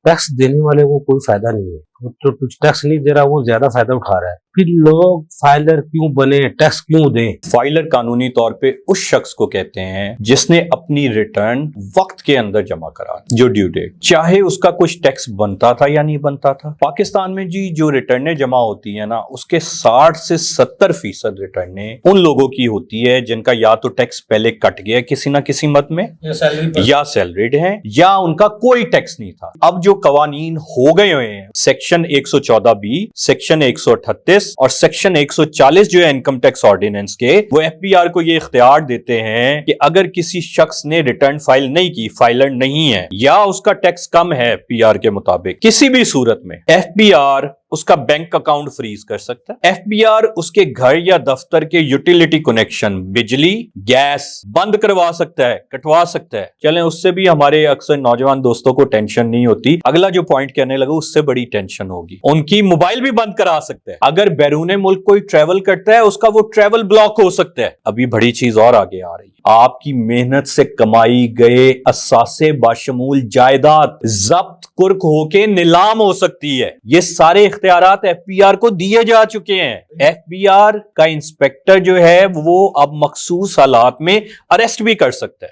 Tax देने वाले को कोई फायदा नहीं है, वो तो कुछ टैक्स नहीं दे रहा, वो ज्यादा फायदा उठा रहा है। फिर लोग फाइलर क्यों बने, टैक्स क्यों दें? फाइलर कानूनी तौर पे उस शख्स को कहते हैं जिसने अपनी रिटर्न वक्त के अंदर जमा करा, जो ड्यू डेट, चाहे उसका कुछ टैक्स बनता था या नहीं बनता था। पाकिस्तान में जी जो रिटर्नें जमा होती है ना, उसके 60 से 70% रिटर्नें उन लोगों की होती है जिनका या तो टैक्स पहले कट गया किसी ना किसी मद में, या सैलरीड है, या उनका कोई टैक्स नहीं था। अब जो कवानीन हो गए हुए हैं, सेक्शन 114B, सेक्शन 138 और सेक्शन 140 जो है इनकम टैक्स ऑर्डिनेंस के, वो एफबीआर को ये इख्तियार देते हैं कि अगर किसी शख्स ने रिटर्न फाइल नहीं की, फाइलर नहीं है, या उसका टैक्स कम है पीआर के मुताबिक, किसी भी सूरत में एफबीआर उसका बैंक अकाउंट फ्रीज कर सकता है। एफबीआर उसके घर या दफ्तर के यूटिलिटी कनेक्शन, बिजली, गैस बंद करवा सकता है, कटवा सकता है। चलें, उससे भी हमारे अक्सर नौजवान दोस्तों को टेंशन नहीं होती। अगला जो पॉइंट कहने लगा उससे बड़ी टेंशन होगी। उनकी मोबाइल भी बंद करा सकता है। अगर बैरून मुल्क कोई ट्रेवल करता है, उसका वो ट्रेवल ब्लॉक हो सकता है। अभी बड़ी चीज और आगे आ रही है, आपकी मेहनत से कमाई गए असासे बाशमूल जायदाद जब्त कुर्क होके नीलाम हो सकती है। ये सारे इख्तियारात एफबीआर को दिए जा चुके हैं। एफबीआर का इंस्पेक्टर जो है वो अब मखसूस हालात में अरेस्ट भी कर सकता है।